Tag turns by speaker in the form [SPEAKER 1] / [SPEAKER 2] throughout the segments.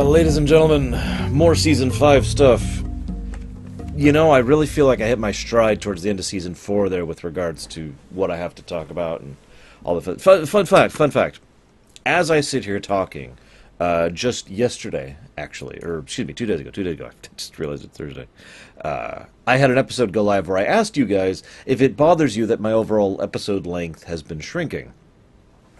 [SPEAKER 1] Ladies and gentlemen, more Season 5 stuff. You know, I really feel like I hit my stride towards the end of Season 4 there with regards to what I have to talk about and all the fun fact. As I sit here talking, just yesterday, actually, or excuse me, 2 days ago, I just realized it's Thursday, I had an episode go live where I asked you guys if it bothers you that my overall episode length has been shrinking.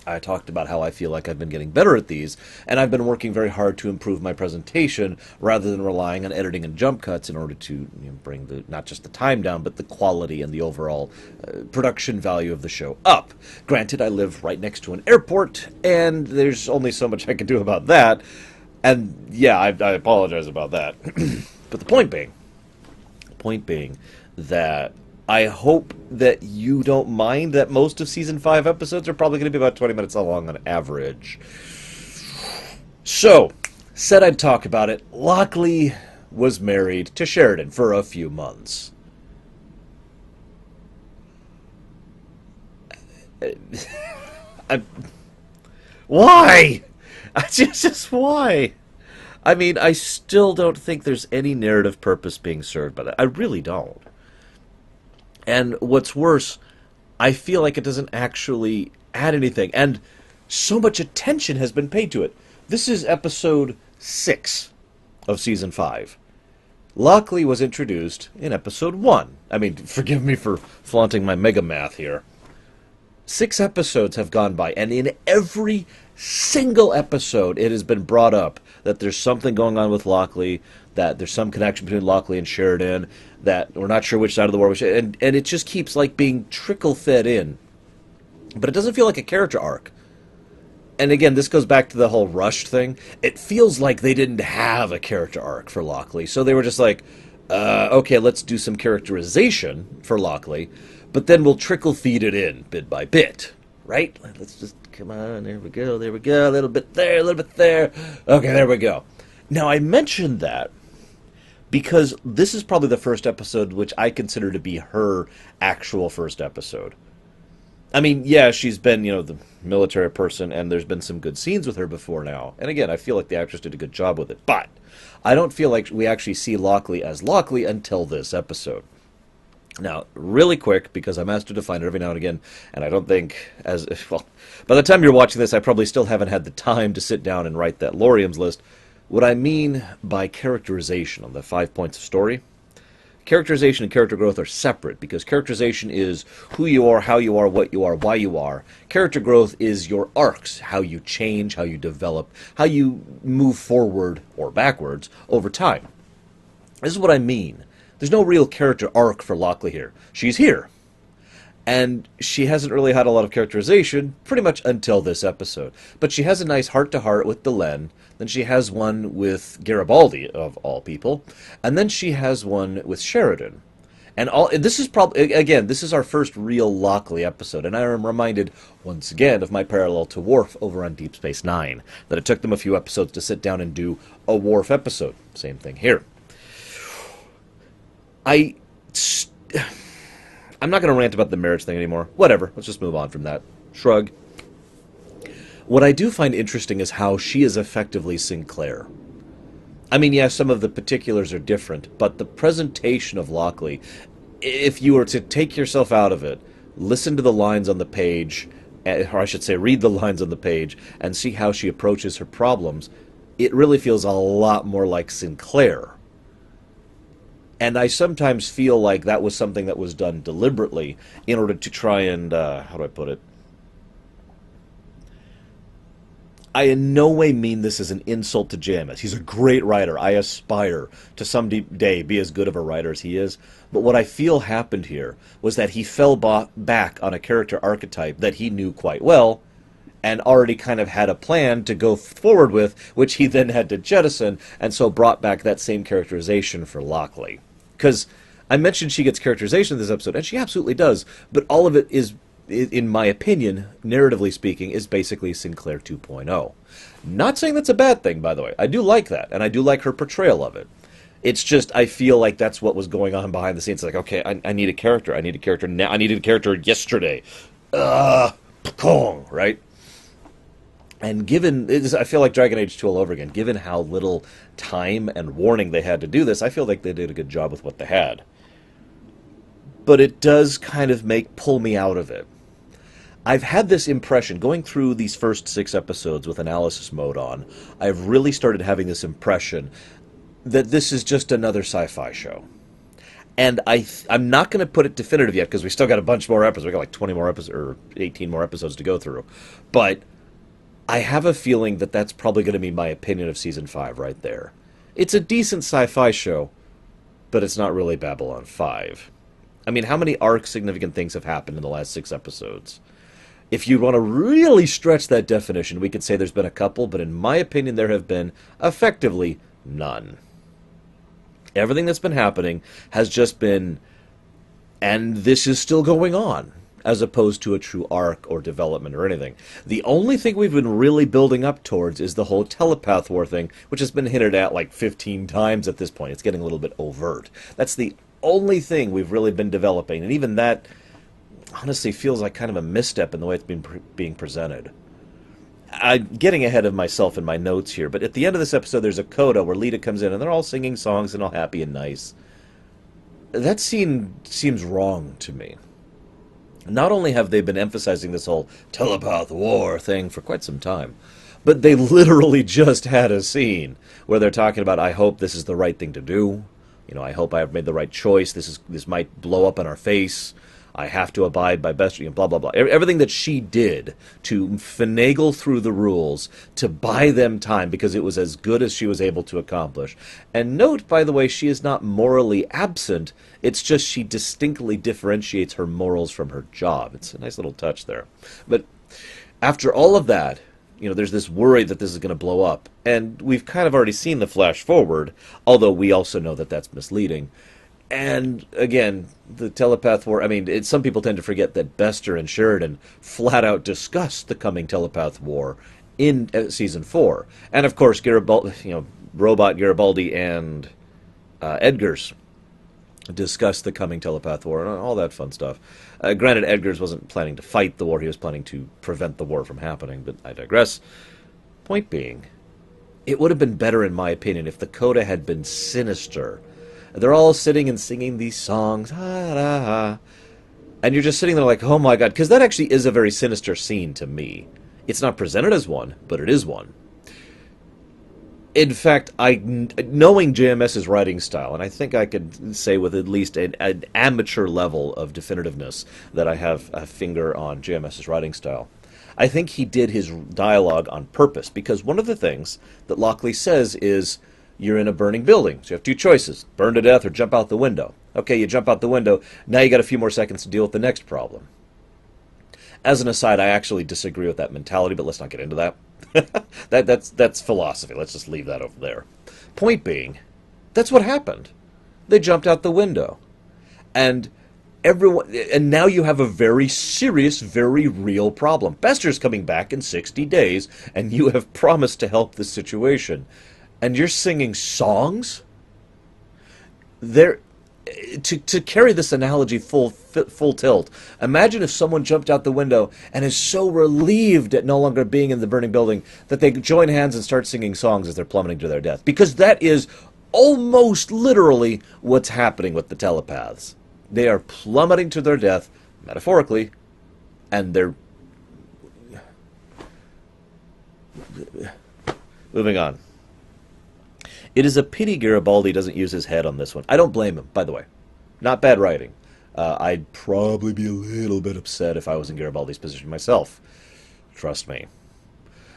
[SPEAKER 1] I talked about how I feel like I've been getting better at these, and I've been working very hard to improve my presentation rather than relying on editing and jump cuts in order to bring the not just the time down, but the quality and the overall production value of the show up. Granted, I live right next to an airport, and there's only so much I can do about that, and yeah, I apologize about that. But the point being that I hope that you don't mind that most of Season 5 episodes are probably going to be about 20 minutes long on average. So, said I'd talk about it. Lochley was married to Sheridan for a few months. Why? Just why? I mean, I still don't think there's any narrative purpose being served by that. I really don't. And what's worse, I feel like it doesn't actually add anything. And so much attention has been paid to it. This is episode 6 of Season 5. Lochley was introduced in episode 1. I mean, forgive me for flaunting my mega math here. 6 episodes have gone by, and in every single episode it has been brought up that there's something going on with Lochley, that there's some connection between Lochley and Sheridan, that we're not sure which side of the war, and it just keeps like being trickle-fed in. But it doesn't feel like a character arc. And again, this goes back to the whole rushed thing. It feels like they didn't have a character arc for Lochley, so they were just like, okay, let's do some characterization for Lochley, but then we'll trickle-feed it in bit by bit, right? Let's just, come on, there we go, a little bit there, a little bit there. Okay, there we go. Now, I mentioned that because this is probably the first episode which I consider to be her actual first episode. I mean, yeah, she's been, the military person, and there's been some good scenes with her before now. And again, I feel like the actress did a good job with it. But I don't feel like we actually see Lochley as Lochley until this episode. Now, really quick, because I'm asked to define it every now and again, and I don't think, by the time you're watching this, I probably still haven't had the time to sit down and write that Lorium's list. What I mean by characterization on the 5 points of story, characterization and character growth are separate, because characterization is who you are, how you are, what you are, why you are. Character growth is your arcs, how you change, how you develop, how you move forward or backwards over time. This is what I mean. There's no real character arc for Lochley here. She's here. And she hasn't really had a lot of characterization pretty much until this episode. But she has a nice heart-to-heart with Delenn. Then she has one with Garibaldi, of all people. And then she has one with Sheridan. And this is probably, again, this is our first real Lochley episode. And I am reminded, once again, of my parallel to Worf over on Deep Space Nine. That it took them a few episodes to sit down and do a Worf episode. Same thing here. I'm not going to rant about the marriage thing anymore. Whatever. Let's just move on from that. Shrug. What I do find interesting is how she is effectively Sinclair. I mean, yeah, some of the particulars are different, but the presentation of Lochley, if you were to take yourself out of it, listen to the lines on the page, or I should say read the lines on the page, and see how she approaches her problems, it really feels a lot more like Sinclair. And I sometimes feel like that was something that was done deliberately in order to try and, how do I put it? I in no way mean this as an insult to JMS. He's a great writer. I aspire to someday be as good of a writer as he is. But what I feel happened here was that he fell back on a character archetype that he knew quite well and already kind of had a plan to go forward with, which he then had to jettison, and so brought back that same characterization for Lochley. Because, I mentioned she gets characterization in this episode, and she absolutely does, but all of it is, in my opinion, narratively speaking, is basically Sinclair 2.0. Not saying that's a bad thing, by the way. I do like that, and I do like her portrayal of it. It's just, I feel like that's what was going on behind the scenes. Like, okay, I need a character. I need a character now. I needed a character yesterday. Kong, right? And given, I feel like Dragon Age 2 all over again. Given how little time and warning they had to do this, I feel like they did a good job with what they had. But it does kind of pull me out of it. I've had this impression, going through these first 6 episodes with analysis mode on, I've really started having this impression that this is just another sci-fi show. And I'm not going to put it definitive yet, because we still got a bunch more episodes. We got like 20 more episodes, or 18 more episodes to go through. But I have a feeling that that's probably going to be my opinion of Season 5 right there. It's a decent sci-fi show, but it's not really Babylon 5. I mean, how many arc-significant things have happened in the last 6 episodes? If you want to really stretch that definition, we could say there's been a couple, but in my opinion, there have been, effectively, none. Everything that's been happening has just been, and this is still going on, as opposed to a true arc or development or anything. The only thing we've been really building up towards is the whole Telepath War thing, which has been hinted at like 15 times at this point. It's getting a little bit overt. That's the only thing we've really been developing, and even that honestly feels like kind of a misstep in the way it's being presented. I'm getting ahead of myself in my notes here, but at the end of this episode there's a coda where Lita comes in and they're all singing songs and all happy and nice. That scene seems wrong to me. Not only have they been emphasizing this whole telepath war thing for quite some time, but they literally just had a scene where they're talking about, I hope this is the right thing to do. You know, I hope I have made the right choice. This might blow up in our face. I have to abide by best, blah, blah, blah. Everything that she did to finagle through the rules, to buy them time, because it was as good as she was able to accomplish. And note, by the way, she is not morally absent. It's just she distinctly differentiates her morals from her job. It's a nice little touch there. But after all of that, you know, there's this worry that this is going to blow up. And we've kind of already seen the flash forward, although we also know that that's misleading. And, again, the telepath war, I mean, some people tend to forget that Bester and Sheridan flat out discussed the coming telepath war in Season 4. And, of course, Robot Garibaldi and Edgars discussed the coming telepath war and all that fun stuff. Granted, Edgars wasn't planning to fight the war, he was planning to prevent the war from happening, but I digress. Point being, it would have been better, in my opinion, if the coda had been sinister. They're all sitting and singing these songs, and you're just sitting there like, oh my god, because that actually is a very sinister scene to me. It's not presented as one, but it is one. In fact, knowing JMS's writing style, and I think I could say with at least an amateur level of definitiveness that I have a finger on JMS's writing style, I think he did his dialogue on purpose, because one of the things that Lochley says is, you're in a burning building, so you have 2 choices, burn to death or jump out the window. Okay, you jump out the window, now you got a few more seconds to deal with the next problem. As an aside, I actually disagree with that mentality, but let's not get into that. That's philosophy. Let's just leave that over there. Point being, that's what happened. They jumped out the window. And now you have a very serious, very real problem. Bester's coming back in 60 days, and you have promised to help the situation. And you're singing songs? To carry this analogy full tilt, imagine if someone jumped out the window and is so relieved at no longer being in the burning building that they join hands and start singing songs as they're plummeting to their death. Because that is almost literally what's happening with the telepaths. They are plummeting to their death, metaphorically, and they're... Moving on. It is a pity Garibaldi doesn't use his head on this one. I don't blame him, by the way. Not bad writing. I'd probably be a little bit upset if I was in Garibaldi's position myself. Trust me.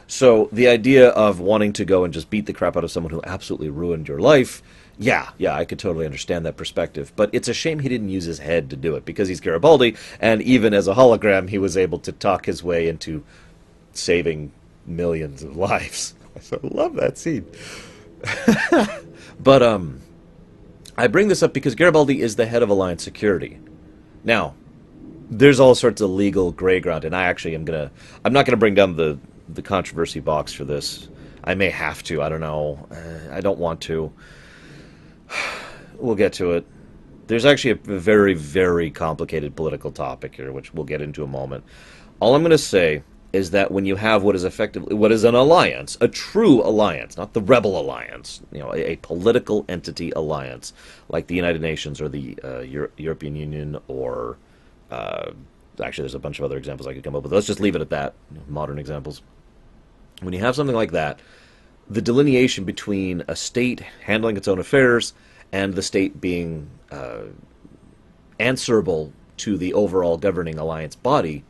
[SPEAKER 1] So, the idea of wanting to go and just beat the crap out of someone who absolutely ruined your life, yeah, I could totally understand that perspective. But it's a shame he didn't use his head to do it, because he's Garibaldi, and even as a hologram, he was able to talk his way into saving millions of lives. I love that scene. But I bring this up because Garibaldi is the head of Alliance Security. Now, there's all sorts of legal gray ground, and I'm not gonna bring down the controversy box for this. I may have to. I don't know. I don't want to. We'll get to it. There's actually a very, very complicated political topic here, which we'll get into in a moment. All I'm going to say is that when you have what is an alliance, a true alliance, not the rebel alliance, a political entity alliance, like the United Nations or the European Union, or actually there's a bunch of other examples I could come up with. Let's just leave it at that, modern examples. When you have something like that, the delineation between a state handling its own affairs and the state being answerable to the overall governing alliance body,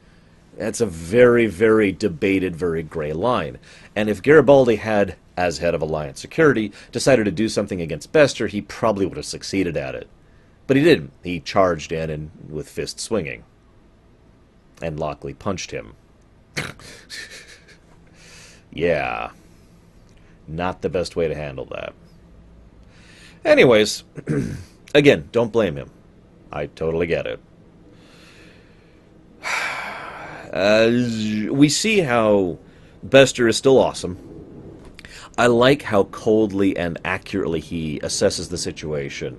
[SPEAKER 1] that's a very, very debated, very gray line. And if Garibaldi had, as head of Alliance Security, decided to do something against Bester, he probably would have succeeded at it. But he didn't. He charged in and with fists swinging. And Lochley punched him. Yeah. Not the best way to handle that. Anyways, again, don't blame him. I totally get it. We see how Bester is still awesome. I like how coldly and accurately he assesses the situation.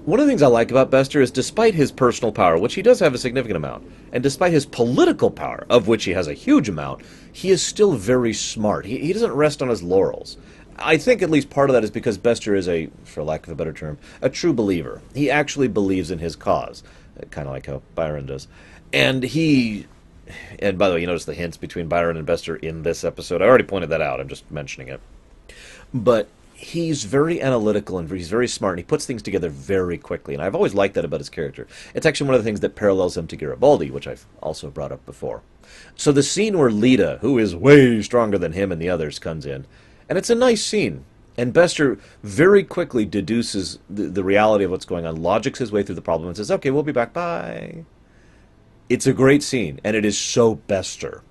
[SPEAKER 1] One of the things I like about Bester is, despite his personal power, which he does have a significant amount, and despite his political power, of which he has a huge amount, he is still very smart. He doesn't rest on his laurels. I think at least part of that is because Bester is for lack of a better term, a true believer. He actually believes in his cause, kind of like how Byron does. And by the way, you notice the hints between Byron and Bester in this episode. I already pointed that out. I'm just mentioning it. But he's very analytical and he's very smart, and he puts things together very quickly. And I've always liked that about his character. It's actually one of the things that parallels him to Garibaldi, which I've also brought up before. So the scene where Lita, who is way stronger than him and the others, comes in, and it's a nice scene. And Bester very quickly deduces the reality of what's going on, logics his way through the problem, and says, okay, we'll be back, bye. It's a great scene, and it is so Bester.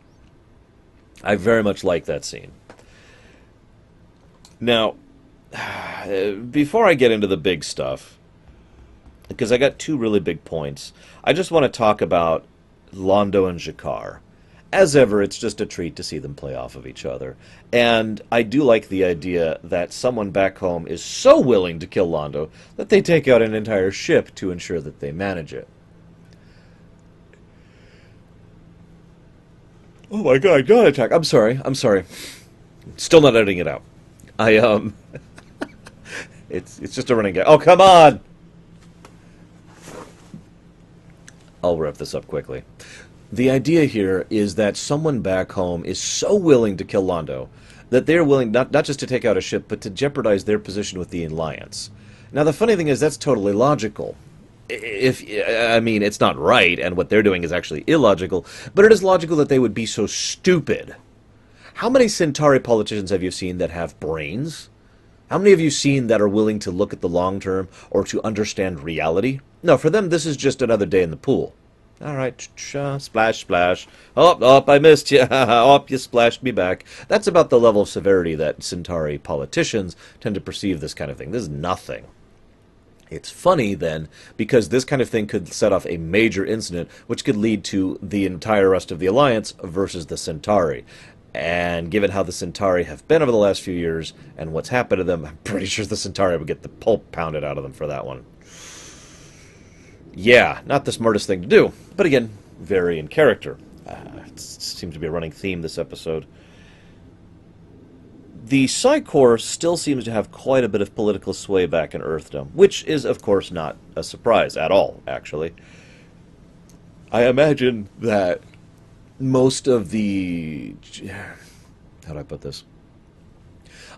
[SPEAKER 1] I very much like that scene. Now, before I get into the big stuff, because I got two really big points, I just want to talk about Londo and G'Kar. As ever, it's just a treat to see them play off of each other. And I do like the idea that someone back home is so willing to kill Londo that they take out an entire ship to ensure that they manage it. Oh my god, God attack. I'm sorry. Still not editing it out. It's just a running gag. Oh, come on! I'll wrap this up quickly. The idea here is that someone back home is so willing to kill Londo that they're willing not just to take out a ship, but to jeopardize their position with the Alliance. Now, the funny thing is that's totally logical. It's not right, and what they're doing is actually illogical, but it is logical that they would be so stupid. How many Centauri politicians have you seen that have brains? How many have you seen that are willing to look at the long term or to understand reality? No, for them, this is just another day in the pool. All right, splash, splash. Oh, I missed you. Oh, you splashed me back. That's about the level of severity that Centauri politicians tend to perceive this kind of thing. This is nothing. It's funny, then, because this kind of thing could set off a major incident, which could lead to the entire rest of the Alliance versus the Centauri. And given how the Centauri have been over the last few years and what's happened to them, I'm pretty sure the Centauri would get the pulp pounded out of them for that one. Yeah, not the smartest thing to do, but again, very in character. It seems to be a running theme this episode. The Psi Corps still seems to have quite a bit of political sway back in Earthdom, which is, of course, not a surprise at all, actually. I imagine that most of the... How do I put this?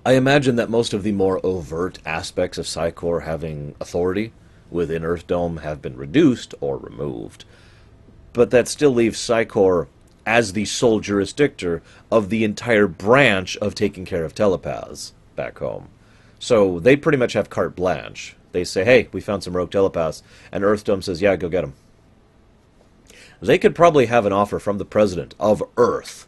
[SPEAKER 1] I imagine that most of the more overt aspects of Psi Corps having authority within Earthdom have been reduced or removed. But that still leaves Psi Corps as the sole jurisdictor of the entire branch of taking care of telepaths back home. So they pretty much have carte blanche. They say, hey, we found some rogue telepaths, and Earthdom says, yeah, go get them. They could probably have an offer from the president of Earth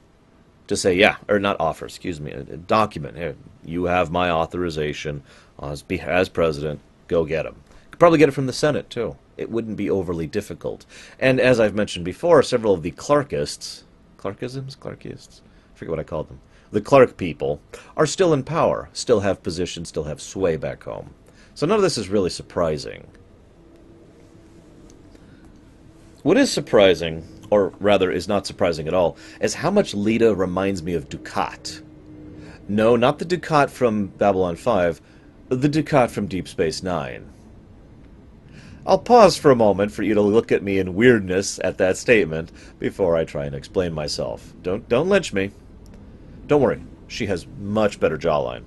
[SPEAKER 1] to say, yeah, or not offer, excuse me, a document. Here, you have my authorization as president go get them. Could probably get it from the Senate, too. It wouldn't be overly difficult. And as I've mentioned before, several of the Clarkists, Clarkists? I forget what I called them. The Clark people are still in power, still have positions, still have sway back home. So none of this is really surprising. What is surprising, or rather is not surprising at all, is how much Lita reminds me of Dukat. No, not the Dukat from Babylon 5, the Dukat from Deep Space Nine. I'll pause for a moment for you to look at me in weirdness at that statement before I try and explain myself. Don't lynch me. Don't worry, she has much better jawline.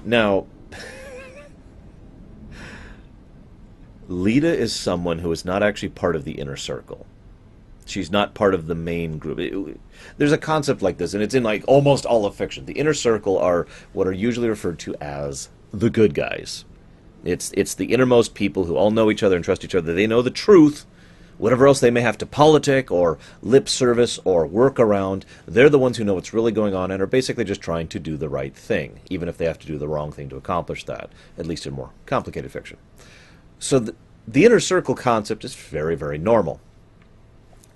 [SPEAKER 1] Now, Lita is someone who is not actually part of the inner circle. She's not part of the main group. There's a concept like this, and it's in like almost all of fiction. The inner circle are what are usually referred to as the good guys. It's the innermost people who all know each other and trust each other. They know the truth. Whatever else they may have to politic or lip service or work around, they're the ones who know what's really going on and are basically just trying to do the right thing, even if they have to do the wrong thing to accomplish that, at least in more complicated fiction. So the inner circle concept is very, very normal.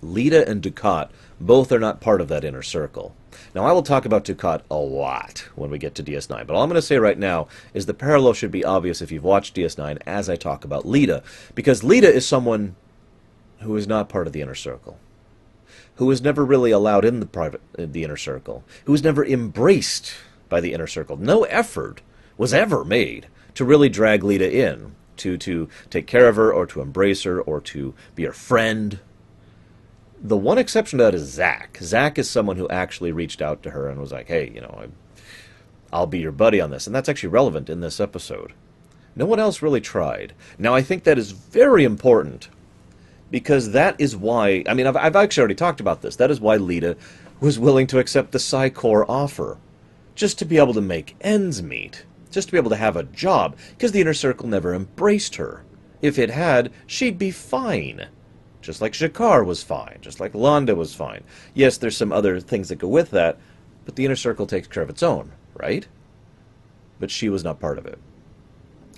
[SPEAKER 1] Lita and Dukat both are not part of that inner circle. Now, I will talk about Dukat a lot when we get to DS9, but all I'm going to say right now is the parallel should be obvious if you've watched DS9 as I talk about Lita, because Lita is someone who is not part of the inner circle, who was never really allowed in the inner circle, who was never embraced by the inner circle. No effort was ever made to really drag Lita in, to take care of her, or to embrace her, or to be her friend. The one exception to that is Zach. Zach is someone who actually reached out to her and was like, hey, I'll be your buddy on this. And that's actually relevant in this episode. No one else really tried. Now, I think that is very important, because that is why, I've actually already talked about this. That is why Lita was willing to accept the Psi Corps offer, just to be able to make ends meet, just to be able to have a job, because the inner circle never embraced her. If it had, she'd be fine. Just like Shakar was fine, just like Londa was fine. Yes, there's some other things that go with that, but the inner circle takes care of its own, right? But she was not part of it.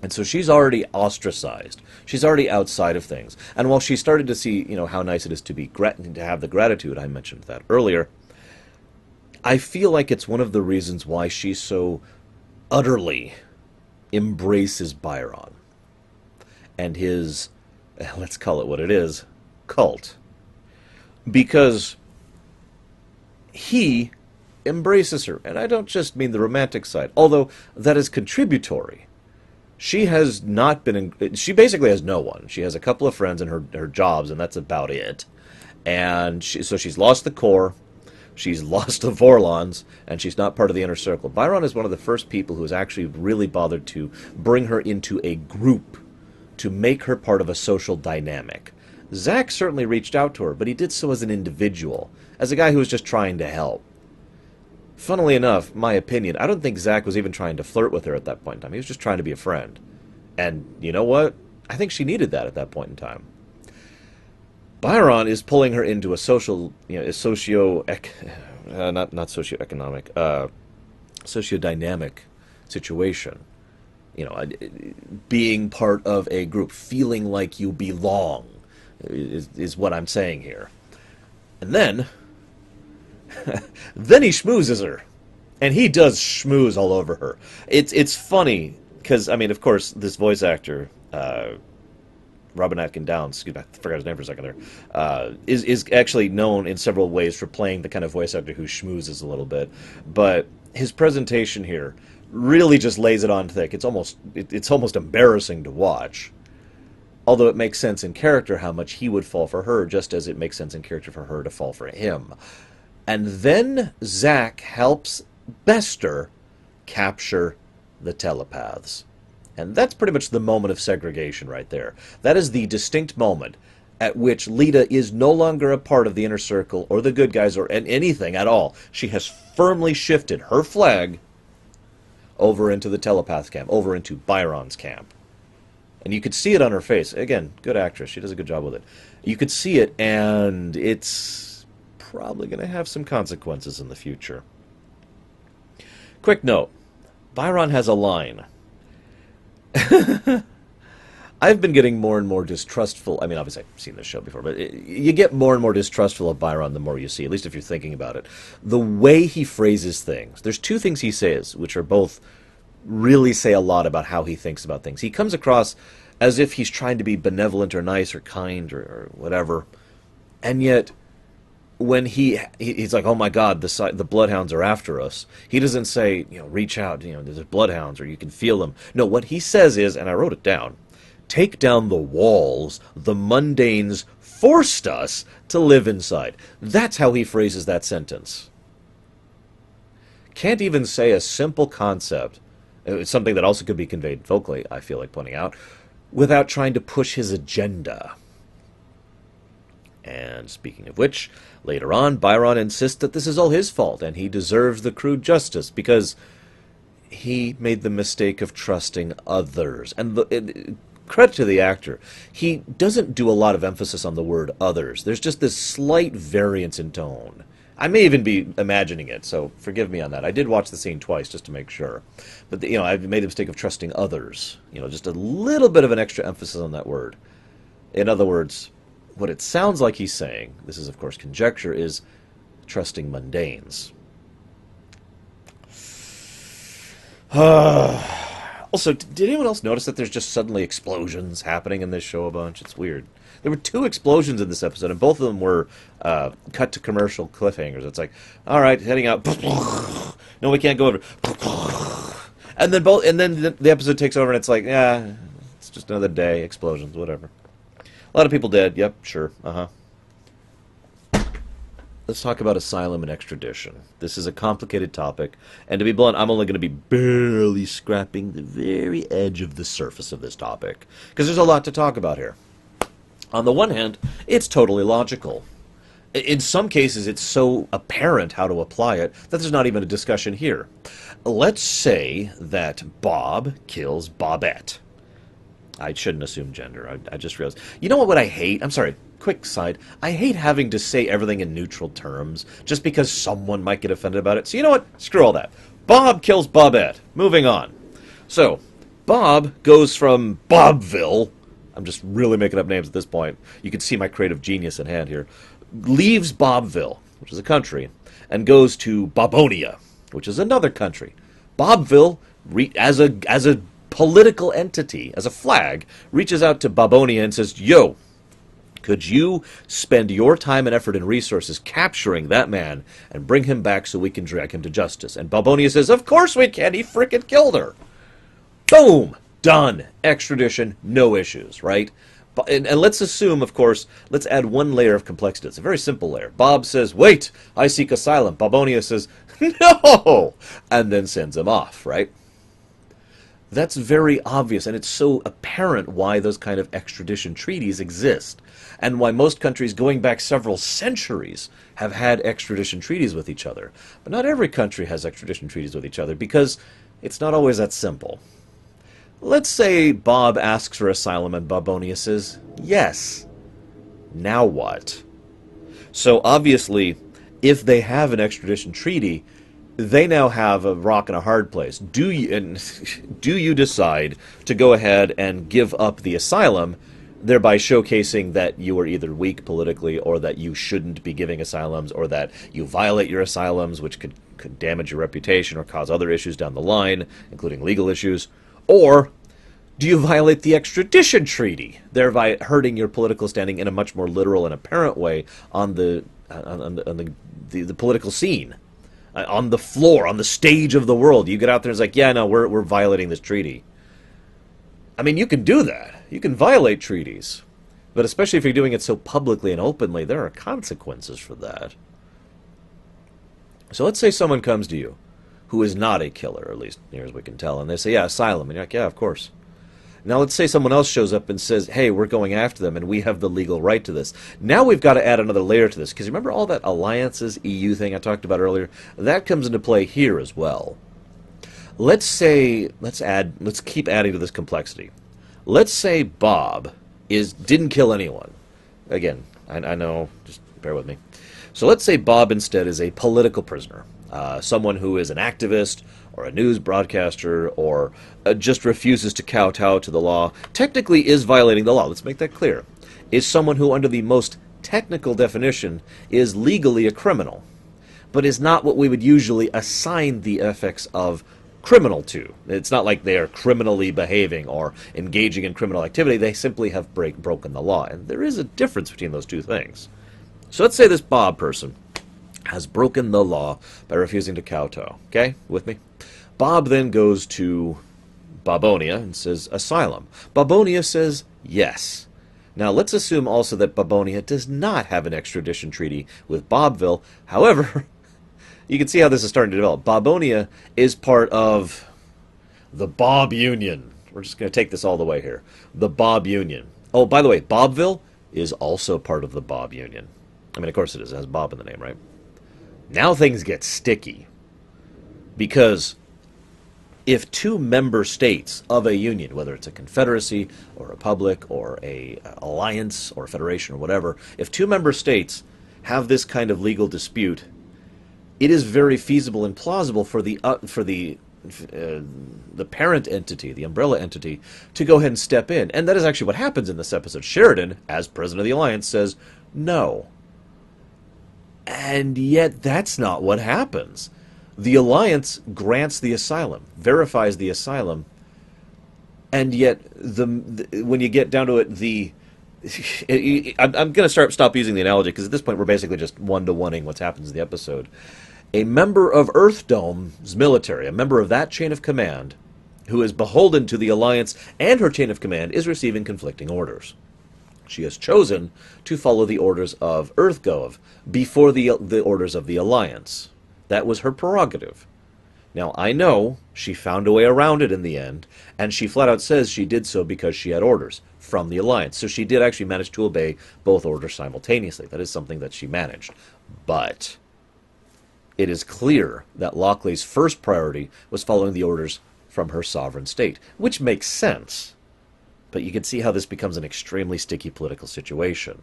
[SPEAKER 1] And so she's already ostracized. She's already outside of things. And while she started to see, how nice it is to have the gratitude, I mentioned that earlier, I feel like it's one of the reasons why she so utterly embraces Byron and his, let's call it what it is, cult. Because he embraces her. And I don't just mean the romantic side, although that is contributory. She has not been she basically has no one. She has a couple of friends and her jobs, and that's about it. And so she's lost the Corps, she's lost the Vorlons, and she's not part of the inner circle. Byron is one of the first people who has actually really bothered to bring her into a group, to make her part of a social dynamic. Zach certainly reached out to her, but he did so as an individual, as a guy who was just trying to help. Funnily enough, my opinion, I don't think Zach was even trying to flirt with her at that point in time. He was just trying to be a friend. And you know what? I think she needed that at that point in time. Byron is pulling her into a social, not socioeconomic, sociodynamic situation. Being part of a group, feeling like you belong, is what I'm saying here. And then he schmoozes her. And he does schmooze all over her. It's funny, because, of course, this voice actor, Robin Atkin Downs, I forgot his name for a second there, is actually known in several ways for playing the kind of voice actor who schmoozes a little bit. But his presentation here really just lays it on thick. It's almost embarrassing to watch. Although it makes sense in character how much he would fall for her, just as it makes sense in character for her to fall for him. And then Zach helps Bester capture the telepaths. And that's pretty much the moment of segregation right there. That is the distinct moment at which Lita is no longer a part of the inner circle or the good guys or anything at all. She has firmly shifted her flag over into the telepath camp, over into Byron's camp. And you could see it on her face. Again, good actress. She does a good job with it. You could see it, and it's probably going to have some consequences in the future. Quick note. Byron has a line. I've been getting more and more distrustful. I mean, obviously I've seen this show before, but you get more and more distrustful of Byron the more you see, at least if you're thinking about it. The way he phrases things. There's two things he says, which are both really say a lot about how he thinks about things. He comes across as if he's trying to be benevolent or nice or kind or whatever, and yet when he's like, oh my God, the bloodhounds are after us, he doesn't say, reach out, there's bloodhounds or you can feel them. No, what he says is, and I wrote it down, take down the walls the mundanes forced us to live inside. That's how he phrases that sentence. Can't even say a simple concept. It's something that also could be conveyed vocally, I feel like pointing out, without trying to push his agenda. And speaking of which, later on, Byron insists that this is all his fault, and he deserves the crude justice, because he made the mistake of trusting others. And credit to the actor, he doesn't do a lot of emphasis on the word others. There's just this slight variance in tone. I may even be imagining it, so forgive me on that. I did watch the scene twice just to make sure. But, I made the mistake of trusting others. Just a little bit of an extra emphasis on that word. In other words, what it sounds like he's saying, this is of course conjecture, is trusting mundanes. Also, did anyone else notice that there's just suddenly explosions happening in this show a bunch? It's weird. There were 2 explosions in this episode, and both of them were cut to commercial cliffhangers. It's like, all right, heading out. No, we can't go over. And then the episode takes over, and it's like, yeah, it's just another day, explosions, whatever. A lot of people dead. Yep, sure. Let's talk about asylum and extradition. This is a complicated topic, and to be blunt, I'm only going to be barely scrapping the very edge of the surface of this topic, because there's a lot to talk about here. On the one hand, it's totally logical. In some cases, it's so apparent how to apply it that there's not even a discussion here. Let's say that Bob kills Bobette. I shouldn't assume gender. I just realized. You know what I hate? I'm sorry, quick side. I hate having to say everything in neutral terms just because someone might get offended about it. So you know what? Screw all that. Bob kills Bobette. Moving on. So, Bob goes from Bobville. I'm just really making up names at this point. You can see my creative genius in hand here. Leaves Bobville, which is a country, and goes to Bobonia, which is another country. Bobville, as a political entity, as a flag, reaches out to Bobonia and says, yo, could you spend your time and effort and resources capturing that man and bring him back so we can drag him to justice? And Bobonia says, of course we can, he frickin' killed her. Boom! Done. Extradition, no issues, right? And let's assume, of course, let's add one layer of complexity. It's a very simple layer. Bob says, wait, I seek asylum. Bobonia says, no! And then sends him off, right? That's very obvious, and it's so apparent why those kind of extradition treaties exist, and why most countries going back several centuries have had extradition treaties with each other. But not every country has extradition treaties with each other, because it's not always that simple. Let's say Bob asks for asylum and Bobonia says, yes. Now what? So obviously, if they have an extradition treaty, they now have a rock and a hard place. Do you decide to go ahead and give up the asylum, thereby showcasing that you are either weak politically or that you shouldn't be giving asylums, or that you violate your asylums, which could damage your reputation or cause other issues down the line, including legal issues? Or do you violate the extradition treaty, thereby hurting your political standing in a much more literal and apparent way on the political scene, on the floor, on the stage of the world? You get out there and it's like, yeah, no, we're violating this treaty. I mean, you can do that. You can violate treaties. But especially if you're doing it so publicly and openly, there are consequences for that. So let's say someone comes to you who is not a killer, or at least near as we can tell, and they say, yeah, asylum. And you're like, yeah, of course. Now let's say someone else shows up and says, hey, we're going after them, and we have the legal right to this. Now we've got to add another layer to this, because remember all that alliances, EU thing I talked about earlier? That comes into play here as well. Let's keep adding to this complexity. Let's say Bob didn't kill anyone. Again, I know, just bear with me. So let's say Bob instead is a political prisoner. Someone who is an activist or a news broadcaster, or just refuses to kowtow to the law, technically is violating the law. Let's make that clear. Is someone who, under the most technical definition, is legally a criminal, but is not what we would usually assign the effects of criminal to. It's not like they are criminally behaving or engaging in criminal activity. They simply have broken the law. And there is a difference between those two things. So let's say this Bob person has broken the law by refusing to kowtow. Okay? With me? Bob then goes to Bobonia and says, Asylum. Bobonia says, yes. Now, let's assume also that Bobonia does not have an extradition treaty with Bobville. However, you can see how this is starting to develop. Bobonia is part of the Bob Union. We're just going to take this all the way here. The Bob Union. Oh, by the way, Bobville is also part of the Bob Union. I mean, of course it is. It has Bob in the name, right? Now things get sticky. Because if two member states of a union, whether it's a confederacy or a republic or a alliance or a federation or whatever, if two member states have this kind of legal dispute, it is very feasible and plausible for the parent entity, the umbrella entity, to go ahead and step in. And that is actually what happens in this episode. Sheridan, as president of the alliance, says no. And yet that's not what happens. The alliance grants the asylum, verifies the asylum, and yet when you get down to it, I'm going to stop using the analogy, because at this point we're basically just one-to-oneing what happens in the episode. A member of Earth Dome's military, a member of that chain of command, who is beholden to the alliance and her chain of command, is receiving conflicting orders. She has chosen to follow the orders of EarthGov before the orders of the alliance. That was her prerogative. Now, I know she found a way around it in the end, and she flat out says she did so because she had orders from the alliance. So she did actually manage to obey both orders simultaneously. That is something that she managed. But it is clear that Lochley's first priority was following the orders from her sovereign state, which makes sense. But you can see how this becomes an extremely sticky political situation.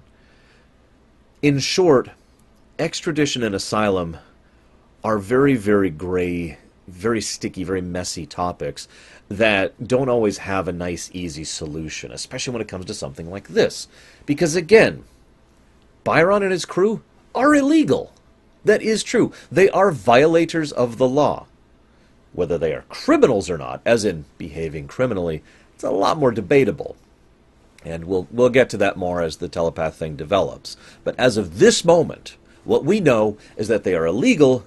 [SPEAKER 1] In short, extradition and asylum are very, very gray, very sticky, very messy topics that don't always have a nice, easy solution, especially when it comes to something like this. Because again, Byron and his crew are illegal. That is true. They are violators of the law. Whether they are criminals or not, as in behaving criminally, it's a lot more debatable. And we'll get to that more as the telepath thing develops. But as of this moment, what we know is that they are illegal,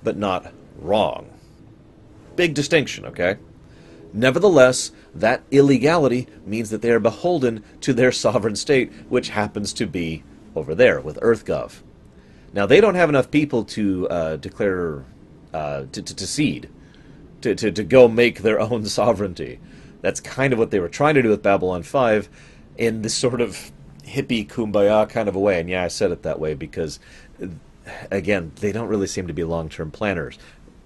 [SPEAKER 1] but not wrong. Big distinction, okay? Nevertheless, that illegality means that they are beholden to their sovereign state, which happens to be over there with EarthGov. Now, they don't have enough people to declare, to cede, to go make their own sovereignty. That's kind of what they were trying to do with Babylon 5 in this sort of hippie kumbaya kind of a way. And yeah, I said it that way because, again, they don't really seem to be long-term planners.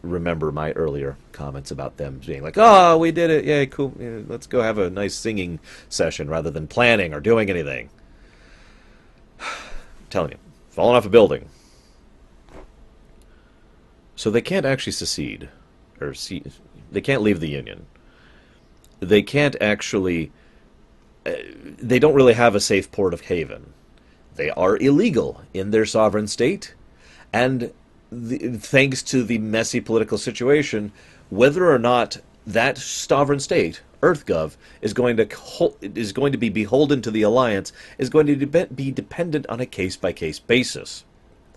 [SPEAKER 1] Remember my earlier comments about them being like, oh, we did it, yay, cool, yeah, let's go have a nice singing session rather than planning or doing anything. I'm telling you, falling off a building. So they can't actually secede, or they can't leave the Union. They can't actually, they don't really have a safe port of haven. They are illegal in their sovereign state, and thanks to the messy political situation, whether or not that sovereign state, EarthGov, is going to be beholden to the alliance, is going to be dependent on a case-by-case basis.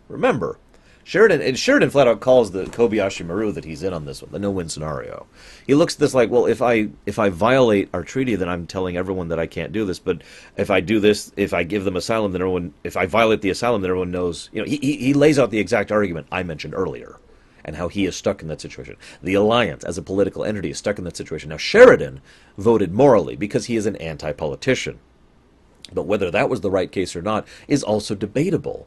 [SPEAKER 1] Remember, Sheridan flat out calls the Kobayashi Maru that he's in on this one, the no-win scenario. He looks at this like, well, if I violate our treaty, then I'm telling everyone that I can't do this. But if I do this, if I give them asylum, then if I violate the asylum, then everyone knows. You know, he lays out the exact argument I mentioned earlier, and how he is stuck in that situation. The alliance, as a political entity, is stuck in that situation. Now, Sheridan voted morally because he is an anti-politician, but whether that was the right case or not is also debatable.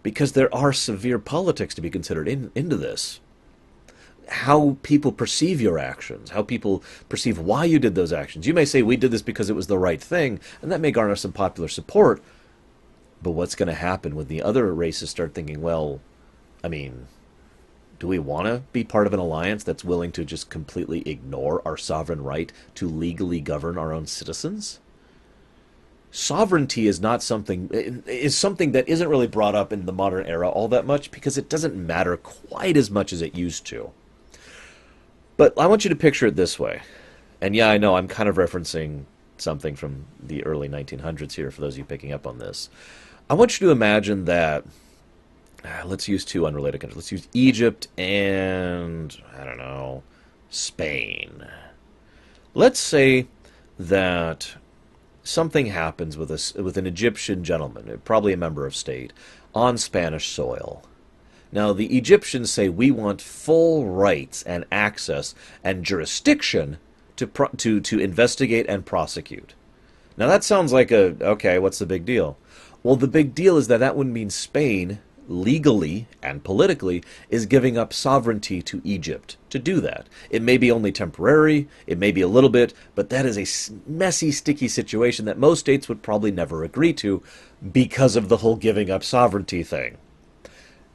[SPEAKER 1] Because there are severe politics to be considered into this. How people perceive your actions, how people perceive why you did those actions. You may say, we did this because it was the right thing, and that may garner some popular support. But what's going to happen when the other races start thinking, well, I mean, Do we want to be part of an alliance that's willing to just completely ignore our sovereign right to legally govern our own citizens? Sovereignty is not something is something that isn't really brought up in the modern era all that much because it doesn't matter quite as much as it used to. But I want you to picture it this way. And yeah, I know I'm kind of referencing something from the early 1900s here for those of you picking up on this. I want you to imagine that let's use two unrelated countries. Let's use Egypt and I don't know, Spain. Let's say that something happens with an Egyptian gentleman, probably a member of state, on Spanish soil. Now, the Egyptians say we want full rights and access and jurisdiction to investigate and prosecute. Now, that sounds like okay, what's the big deal? Well, the big deal is that would mean Spain, legally and politically, is giving up sovereignty to Egypt to do that. It may be only temporary, it may be a little bit, but that is a messy, sticky situation that most states would probably never agree to because of the whole giving up sovereignty thing.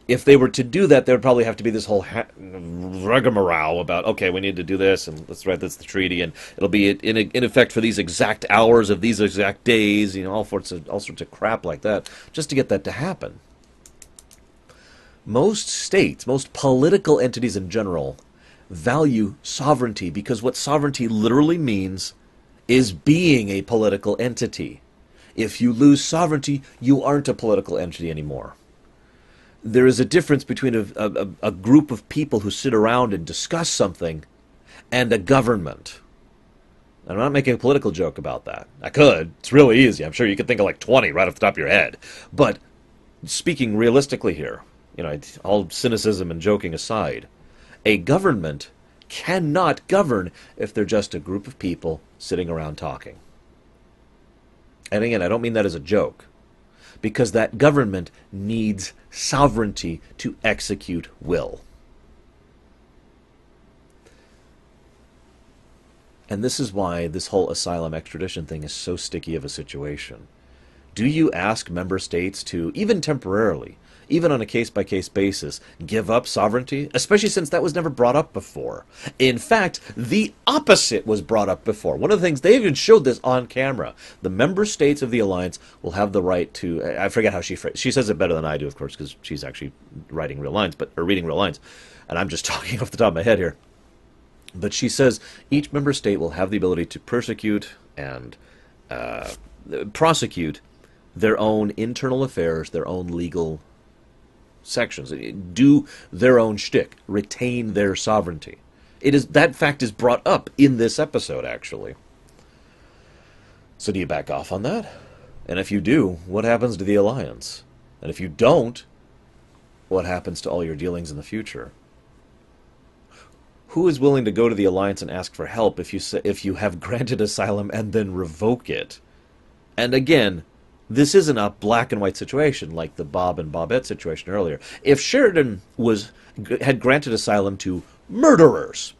[SPEAKER 1] If they were to do that, there would probably have to be this whole rigmarole about, okay, we need to do this, and let's write this the treaty, and it'll be in effect for these exact hours of these exact days, all sorts of crap like that, just to get that to happen. Most states, most political entities in general, value sovereignty because what sovereignty literally means is being a political entity. If you lose sovereignty, you aren't a political entity anymore. There is a difference between a group of people who sit around and discuss something and a government. I'm not making a political joke about that. I could. It's really easy. I'm sure you could think of like 20 right off the top of your head. But speaking realistically here, all cynicism and joking aside, a government cannot govern if they're just a group of people sitting around talking. And again, I don't mean that as a joke, because that government needs sovereignty to execute will. And this is why this whole asylum extradition thing is so sticky of a situation. Do you ask member states to, even temporarily, even on a case-by-case basis, give up sovereignty? Especially since that was never brought up before. In fact, the opposite was brought up before. One of the things, they even showed this on camera. The member states of the alliance will have the right to, I forget how she says it better than I do, of course, because she's actually writing real lines, or reading real lines. And I'm just talking off the top of my head here. But she says each member state will have the ability to persecute and prosecute their own internal affairs, their own legal sections, do their own shtick, retain their sovereignty. That fact is brought up in this episode, actually. So do you back off on that? And if you do, what happens to the alliance? And if you don't, what happens to all your dealings in the future? Who is willing to go to the alliance and ask for help if you have granted asylum and then revoke it? And again, this isn't a black and white situation like the Bob and Bobette situation earlier. If Sheridan had granted asylum to murderers,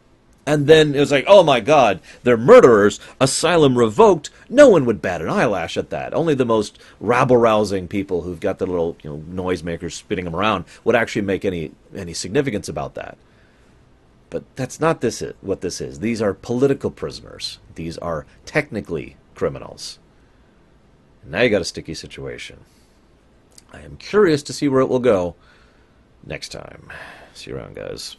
[SPEAKER 1] and then it was like, oh my God, they're murderers, asylum revoked, no one would bat an eyelash at that. Only the most rabble-rousing people who've got the little noisemakers spinning them around would actually make any significance about that. But that's not what this is. These are political prisoners. These are technically criminals. Now you got a sticky situation. I am curious to see where it will go next time. See you around, guys.